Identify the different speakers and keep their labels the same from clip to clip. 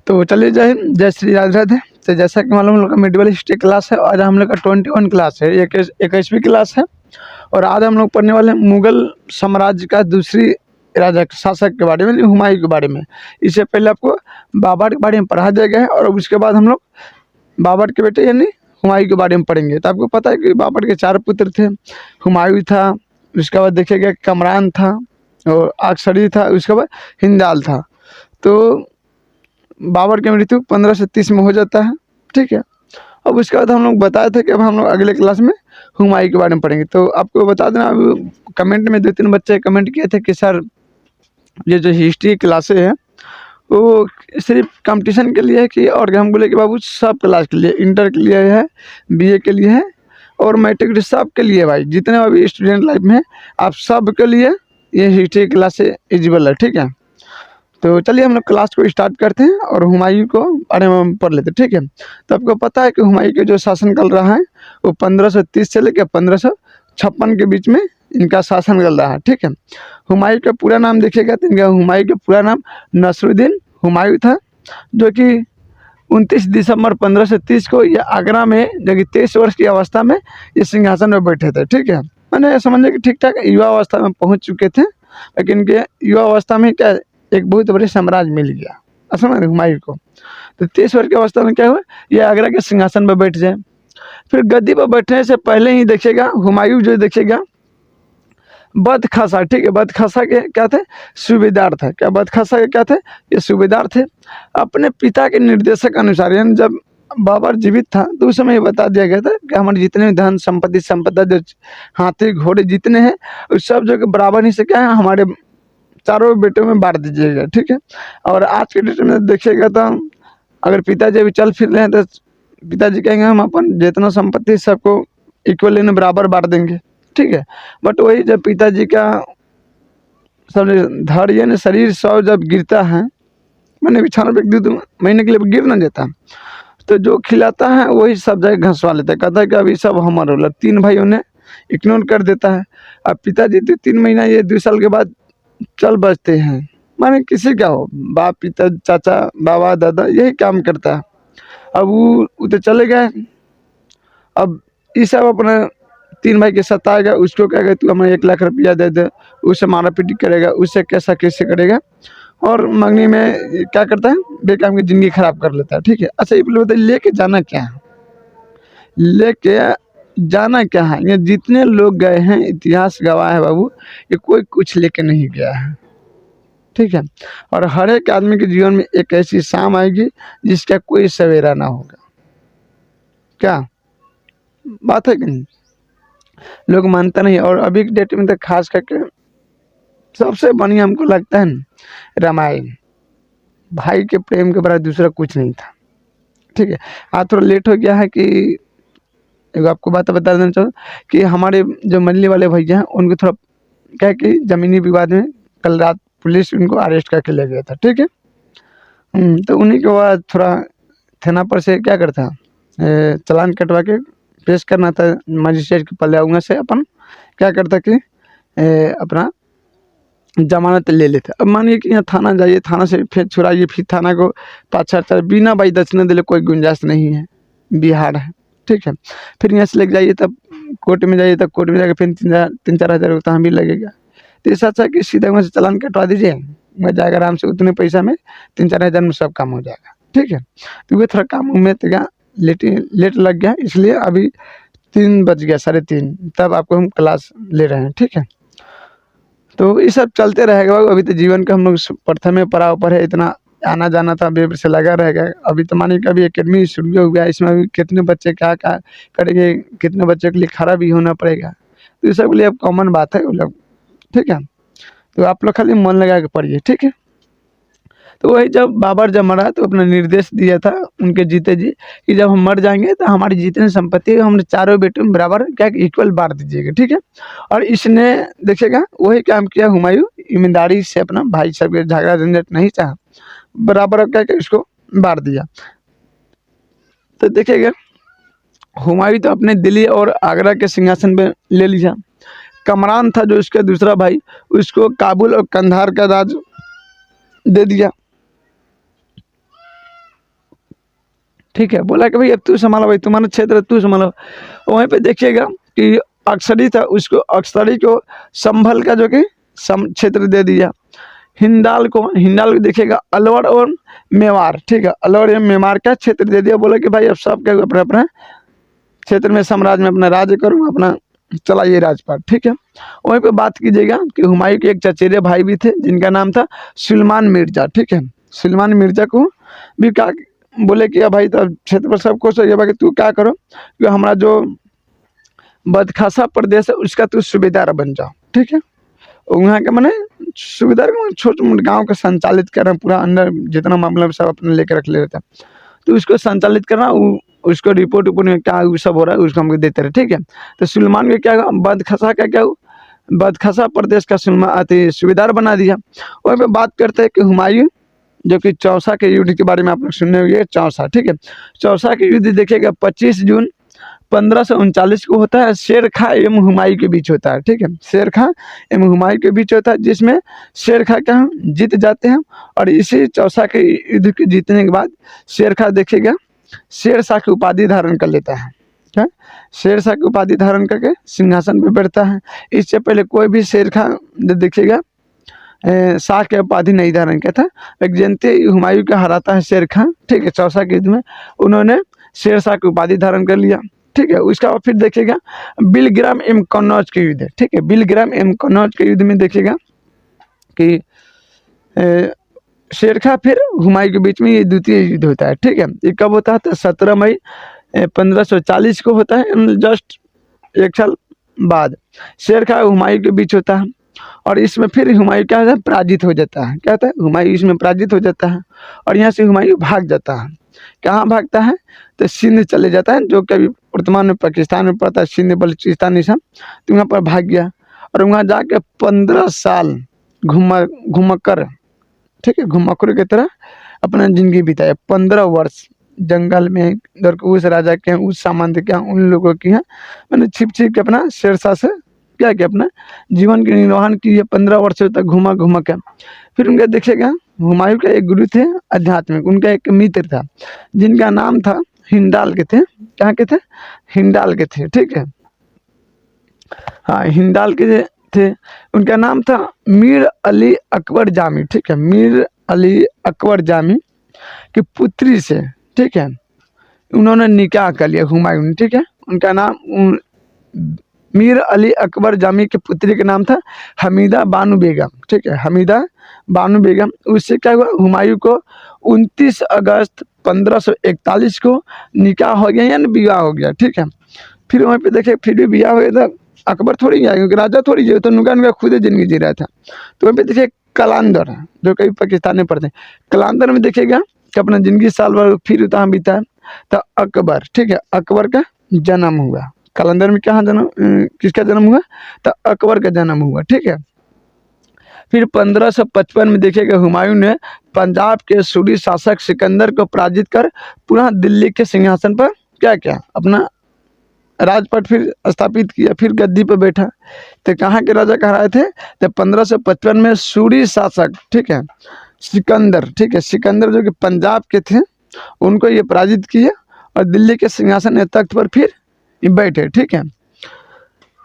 Speaker 1: तो चलिए जय हिंद, जय श्री राधे राधे। तो जैसा कि मालूम हम लोग का मेडिवल हिस्ट्री क्लास है, आज हम लोग का 21 क्लास है, 21वीं क्लास है। और आज हम लोग पढ़ने वाले हैं मुगल साम्राज्य का दूसरी राजा शासक के बारे में, हुमायूं के बारे में। इससे पहले आपको बाबर के बारे में पढ़ा दिया गया है और उसके बाद हम लोग बाबर के बेटे यानी हुमायूं के बारे में पढ़ेंगे। तो आपको पता है कि बाबर के 4 पुत्र थे, हुमायूं था, उसके बाद देखिएगा कमरान था और आक्सरी था, उसके बाद हिंदाल था। तो बाबर की मृत्यु 1530 में हो जाता है, ठीक है। अब उसके बाद हम लोग बताए थे कि अब हम लोग अगले क्लास में हुमायूं के बारे में पढ़ेंगे। तो आपको बता देना, अब कमेंट में 2-3 बच्चे कमेंट किए थे कि सर ये जो हिस्ट्री क्लासें हैं वो सिर्फ कंपटीशन के लिए है कि, और हम बोले कि बाबू सब क्लास के लिए, इंटर के लिए है, बीए के लिए है और मैट्रिक सब के लिए भाई, जितने अभी स्टूडेंट लाइफ में आप सब के लिए ये हिस्ट्री क्लास एलिजिबल है, ठीक है। तो चलिए हम लोग क्लास को स्टार्ट करते हैं और हुमायूं को बारे में पढ़ लेते हैं, ठीक है। तो आपको पता है कि हुमायूं के जो शासन चल रहा है वो 1530 से लेकर 1556 के बीच में इनका शासन चल रहा है, ठीक है। हुमायूं का पूरा नाम देखिएगा तो इनका हुमायूं का पूरा नाम नसरुद्दीन हुमायूं था, जो कि 29 दिसंबर 1530 को ये आगरा में जो कि 23 वर्ष की अवस्था में ये सिंहासन में बैठे थे, ठीक है। मैंने समझे कि ठीक ठाक युवा अवस्था में पहुँच चुके थे, लेकिन इनके युवा अवस्था में क्या एक बहुत बड़े साम्राज्य मिल गया असल में हुमायूं को। तो 23 वर्ष की अवस्था में क्या हुआ, ये आगरा के सिंहासन पर बैठ जाए। फिर गद्दी पर बैठने से पहले ही देखिएगा हुमायूं जो देखिएगा बदखासा, ठीक है, बदखासा के क्या थे, सूबेदार था। क्या बदखासा के क्या थे, ये सूबेदार थे। अपने पिता के निर्देशक अनुसार, यानी जब बाबर जीवित था तो उस समय ये बता दिया गया था कि हमारे जितने धन संपत्ति संपदा जो हाथी घोड़े जितने हैं उस सब जो बराबर ही से क्या है हमारे चारों बेटों में बांट दीजिएगा, ठीक है। और आज के डेट में देखिएगा तो अगर पिताजी अभी चल फिर रहे हैं तो पिताजी कहेंगे हम अपन जितना संपत्ति सबको इक्वली में बराबर बांट देंगे, ठीक है। बट वही जब पिताजी का सब धड़ यानी शरीर सब जब गिरता है, मैंने बिछाना पे 2 महीने के लिए गिर ना जाता, तो जो खिलाता है वही सब जगह घसवा लेता है, कहता है कि अभी सब हमारा होला। 3 भाइयों ने इग्नोर कर देता है। अब पिताजी तो 3 महीना ये 2 साल के बाद चल बचते हैं, माने किसी का हो, बाप पिता चाचा बाबा दादा यही काम करता है। अब वो तो चले गए, अब ये सब अपने 3 भाई के साथ आएगा, उसको कहेगा तू हमें 1 लाख रुपया दे दे, उससे मारा पीटी करेगा, उससे कैसा कैसे करेगा और मंगनी में क्या करता है बेकाम की ज़िंदगी खराब कर लेता है, ठीक है। अच्छा ये बताइए लेके जाना क्या है, लेके जाना क्या है। ये जितने लोग गए हैं इतिहास गवाह है बाबू, ये कोई कुछ लेके नहीं गया है, ठीक है। और हर एक आदमी के जीवन में एक ऐसी शाम आएगी जिसका कोई सवेरा ना होगा। क्या बात है कि नहीं, लोग मानता नहीं। और अभी के डेट में तो खास करके सबसे बढ़िया हमको लगता है ना रामायण, भाई के प्रेम के बड़ा दूसरा कुछ नहीं था, ठीक है। आज थोड़ा लेट हो गया है कि एक आपको बात बता देना चाहूँ कि हमारे जो मंडली वाले भैया हैं उनको थोड़ा क्या कि ज़मीनी विवाद में कल रात पुलिस उनको अरेस्ट करके ले गया था, ठीक है। तो उन्हीं के बाद थोड़ा थाना पर से क्या करता चालान कटवा के पेश करना था मजिस्ट्रेट के पल्ले, उंगा से अपन क्या करता कि अपना जमानत ले लेते। अब मानिए कि यहाँ थाना जाइए, थाना से फिर छुड़ाइए, फिर थाना को पाछा बिना भाई दक्षिणा दिले कोई गुंजाइश नहीं है, बिहार है, ठीक है। फिर यहाँ से लेके जाइए तब कोर्ट में जाइए, तब कोर्ट में जाकर फिर 3-4 हज़ार रुपये भी लगेगा। तो इससे अच्छा कि सीधा वहाँ से चालान कटवा दीजिए, मैं जाएगा आराम से, उतने पैसा में 3-4 हज़ार में सब काम हो जाएगा, ठीक है। तो वे थोड़ा काम में तो क्या लेट लग गया, इसलिए अभी 3 बज गया, 3:30 तब आपको हम क्लास ले रहे हैं, ठीक है। तो ये सब चलते रहेगा। अभी तो जीवन का हम लोग प्रथम पड़ाव पर है, इतना आना जाना था बेब से लगा रहेगा। अभी तो मानिए कि अभी एकेडमी शुरू हो गया, इसमें अभी कितने बच्चे क्या क्या करेंगे, कितने बच्चों के लिए खड़ा भी होना पड़ेगा, तो ये सब के लिए अब कॉमन बात है वो लोग, ठीक है। तो आप लोग खाली मन लगा के पढ़िए, ठीक है। तो वही जब बाबर जब मरा तो अपना निर्देश दिया था उनके जीते जी कि जब हम मर जाएंगे तो हमारी जितनी संपत्ति है हमने चारों बेटों में बराबर क्या इक्वल बांट दीजिएगा, ठीक है। और इसने देखिएगा वही काम किया, हुमायूं ईमानदारी से अपना भाई सब के झगड़ा झंझट नहीं चाहा, बराबर क्या इसको बांट दिया। तो देखिएगा हुमायूं तो अपने दिल्ली और आगरा के सिंहासन पे ले लिया। कमरान था जो उसका दूसरा भाई, उसको काबुल और कंधार का राज दे दिया। ठीक है, बोला कि भाई अब तू संभालो, भाई तुम्हारा क्षेत्र तू संभालो। वहीं पे देखिएगा कि अक्सरी था, उसको अक्सरी को संभल का जो कि क्षेत्र दे दिया। हिंडाल को देखिएगा अलवर और मेवाड़, ठीक है, अलवर एवं मेवाड़ का क्षेत्र दे दिया। बोला कि भाई अब सब क्या अपने अपने क्षेत्र में साम्राज्य में अपना राज्य करूँ, अपना चलाइए राजपाट, ठीक है। वहीं पे बात कीजिएगा कि हुमायूं के एक चचेरे भाई भी थे जिनका नाम था सुलेमान मिर्जा, ठीक है। सुलेमान मिर्जा को भी क्या बोले कि भाई तो क्षेत्र पर सबको चाहिए कि तू क्या करो कि हमारा जो बदखासा प्रदेश है उसका तू सूबेदार बन जाओ, ठीक है। वहाँ के मैंने सूबेदार छोटे मोटे गाँव का संचालित करना, पूरा अंदर जितना मामला सब अपने लेकर रख ले रहता, तो उसको संचालित करना, उसको रिपोर्ट उपोर्ट में क्या सब हो रहा है उसको हमको देते रहे, ठीक है। तो सुलेमान को क्या बदखासा का क्या बदखासा प्रदेश का सूबेदार बना दिया। वहीं पे बात करते हैं कि हुमायूं जो कि चौसा के युद्ध के बारे में आप लोग सुनने हुए, चौसा, ठीक है। चौसा के युद्ध देखिएगा 25 जून 1539 को होता है, शेर खां एवं हुमायूं के बीच होता है, ठीक है। शेर खां एवं हुमायूं के बीच होता है, जिसमें शेर खां क्या जीत जाते हैं। और इसी चौसा के युद्ध के जीतने के बाद शेर खां देखिएगा शेरशाह की उपाधि धारण कर लेता है, क्या शेरशाह की उपाधि धारण करके सिंहासन पर बैठता है। इससे पहले कोई भी शेर खां देखिएगा शाह के उपाधि नहीं धारण किया था, लेकिन जनते हुमायूं का हराता है शेर खां, ठीक है। चौसा के युद्ध में उन्होंने शेरशाह की उपाधि धारण कर लिया, ठीक है। उसका बाद फिर देखिएगा बिलग्राम एवं कन्नौज के युद्ध, ठीक है। बिलग्राम एवं कन्नौज के युद्ध में देखिएगा कि शेर खां फिर हुमायूं के बीच में ये द्वितीय युद्ध होता है, ठीक है। ये कब होता है? तो 17 मई 1540 को होता है, जस्ट एक साल बाद शेर खां हुमायूं के बीच होता है। और इसमें फिर हुमायूं क्या होता है? पराजित हो जाता है। क्या होता है? हुमायूं इसमें पराजित हो जाता है और यहाँ से हुमायूं भाग जाता है। कहाँ भागता है? तो सिंध चले जाता है, जो कि अभी वर्तमान में पाकिस्तान में पड़ता है, सिंध बलूचिस्तान ये सब। तो वहाँ पर भाग गया और वहाँ जाके 15 साल घुमक्कर, ठीक है, घुमक्कर की तरह अपना जिंदगी बिताया। 15 वर्ष जंगल में, इधर उस राजा के हैं, उस सामंत के हैं, उन लोगों की हैं, मैंने छिप छिप के अपना शेरशाह से क्या किया, अपना जीवन के निर्वहन किए 15 वर्षों तक घुमा के। फिर उनका देखिएगा हुमायूं का एक गुरु थे आध्यात्मिक, उनका एक मित्र था जिनका नाम था हिंडाल के थे। क्या के थे? हिंडाल के थे, ठीक है। हाँ, हिंडाल के थे। उनका नाम था मीर अली अकबर जामी, ठीक है। मीर अली अकबर जामी की पुत्री से, ठीक है, उन्होंने निकाह कर लिया हुमायूं ने, ठीक है। उनका नाम मीर अली अकबर जामी की पुत्री का नाम था हमीदा बानो बेगम, ठीक है, हमीदा बानो बेगम। उससे क्या हुआ? हुमायूं को 29 अगस्त 1541 को निकाह हो गया, यानी विवाह हो गया, ठीक है। फिर वहाँ पे देखे फिर भी विवाह हो गया था, अकबर थोड़ी गया, क्योंकि राजा थोड़ी गया, तो नुका खुद जिंदगी जी रहा था। तो वहाँ पे देखिए कलांदर, जो कभी पाकिस्तान में पढ़ते हैं, कलांदर में देखिएगा कि अपना जिंदगी साल भर फिर तहाँ बीता। तो अकबर, ठीक है, अकबर का जन्म हुआ। कलंदर में कहाँ जन्म, किसका जन्म हुआ? तो अकबर का जन्म हुआ, ठीक है। फिर 1555 में देखिएगा हुमायूं ने पंजाब के सूरी शासक सिकंदर को पराजित कर पुनः दिल्ली के सिंहासन पर क्या किया, अपना राजपाट फिर स्थापित किया, फिर गद्दी पर बैठा। तो कहाँ के राजा कहलाए थे? तो 1555 में सूरी शासक, ठीक है, सिकंदर, ठीक है, सिकंदर जो कि पंजाब के थे, उनको ये पराजित किया और दिल्ली के सिंहासन तख्त पर फिर बैठे, ठीक है।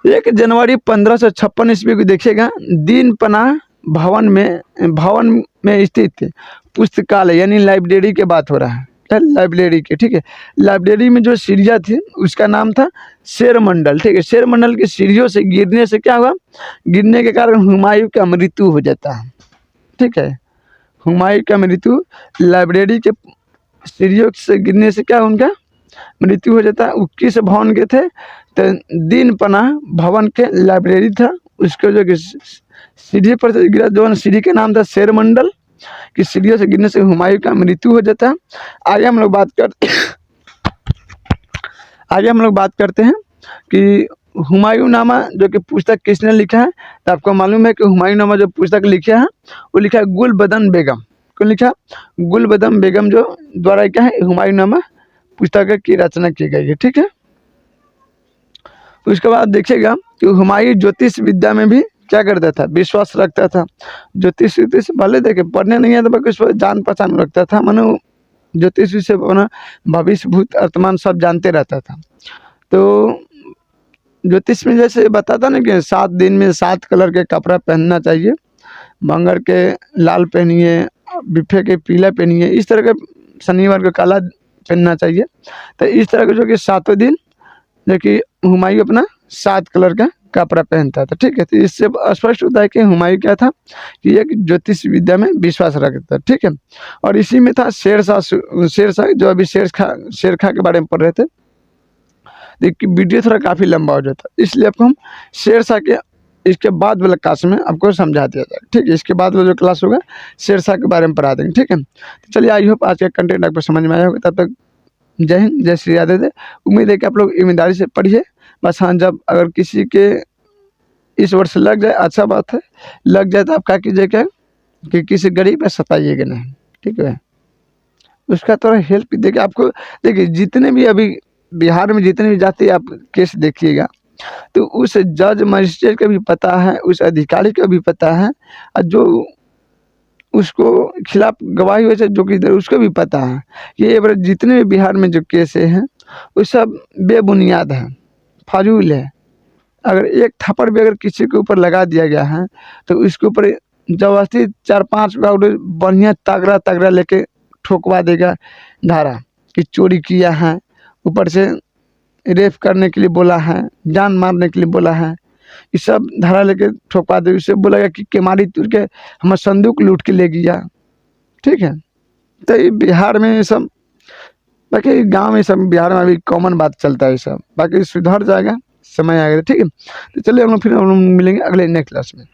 Speaker 1: 1 जनवरी 1556 ईस्वी को देखिएगा दीन पनाह भवन में स्थित पुस्तकालय यानी लाइब्रेरी की बात हो रहा है, लाइब्रेरी के, ठीक है। लाइब्रेरी में जो सीढ़ियाँ थी उसका नाम था शेर मंडल, ठीक है। शेर मंडल की सीढ़ियों से गिरने से क्या हुआ? गिरने के कारण हुमायूं का मृत्यु हो जाता है, ठीक है। हुमायूं का मृत्यु लाइब्रेरी के सीढ़ियों से गिरने से क्या उनका मृत्यु हो जाता है। वो किस भवन के थे? तो दीन पनाह भवन के लाइब्रेरी था, उसको जो कि सीढ़ी पर से गिरा, जो सीढ़ी का नाम था शेर मंडल की सीढ़ियों से गिरने से हुमायूं का मृत्यु हो जाता है। आगे हम लोग बात करते हैं कि हुमायूं नामा जो कि पुस्तक किसने लिखा है। तो आपको मालूम है कि हुमायूं नामा जो पुस्तक लिखा है वो लिखा है गुलबदन बेगम। कौन लिखा? गुलबदन बेगम जो द्वारा क्या है हुमायूं नामा पुस्तक की रचना की गई है, ठीक है। उसके बाद देखिएगा कि हुमायूं ज्योतिष विद्या में भी क्या करता था? विश्वास रखता था। ज्योतिष भले देखे पढ़ने नहीं आता, बाकी उस पर जान पहचान रखता था, मानो ज्योतिष से अपना भविष्य भूत वर्तमान सब जानते रहता था। तो ज्योतिष में जैसे बताता ना कि 7 दिन में 7 कलर के कपड़ा पहनना चाहिए, मंगल के लाल पहनिए, बिफे के पीला पहनिए, इस तरह के शनिवार को काला पहनना चाहिए। तो इस तरह के जो कि 7 दिन जो कि हुमायूं अपना 7 कलर का कपड़ा पहनता था, ठीक है। तो इससे स्पष्ट होता है कि हुमायूं क्या था कि एक ज्योतिष विद्या में विश्वास रखता था, ठीक है। और इसी में था शेरशाह जो अभी शेरशाह के बारे में पढ़ रहे थे। देखिए वीडियो थोड़ा काफ़ी लंबा हो जाता है, इसलिए आपको हम शेरशाह के इसके बाद वाला क्लास में आपको समझा दिया जाएगा, ठीक है। इसके बाद वाला जो क्लास होगा शेरशाह के बारे में पढ़ा देंगे, ठीक है। तो चलिए आई होप आज का कंटेंट आपको समझ में आया होगा। तब तक जय हिंद, जय श्री राधे। उम्मीद है कि आप लोग ईमानदारी से पढ़िए। बस हाँ, जब अगर किसी के इस वर्ष लग जाए अच्छा बात है, लग जाए तो आप क्या कीजिए क्या कि किसी गरीब पे सताइएगा नहीं, ठीक है। उसका थोड़ा हेल्प देखिए आपको। देखिए जितने भी अभी बिहार में जितने भी जाति आप केस देखिएगा तो उस जज मजिस्ट्रेट का भी पता है, उस अधिकारी का भी पता है, और जो उसको खिलाफ गवाही हुई जो कि उसको भी पता है ये जितने भी बिहार में जो केस हैं वो सब बेबुनियाद है, फाजूल है। अगर एक थप्पड़ भी अगर किसी के ऊपर लगा दिया गया है तो उसके ऊपर जबरदस्ती 4-5 बढ़िया तगड़ा लेके ठोकवा देगा धारा कि चोरी किया है, ऊपर से रेप करने के लिए बोला है, जान मारने के लिए बोला है, ये सब धारा लेके ठोकवा दे। उससे बोलेगा कि केमारी तुर के हमारा संदूक लूट के ले गया, ठीक है। तो ये बिहार में ये सब, बाकी गांव में सब बिहार में अभी कॉमन बात चलता है ये सब, बाकी सुधर जाएगा, समय आएगा, ठीक है। तो चलिए हम लोग फिर हम लोग मिलेंगे अगले नेक्स्ट क्लास में।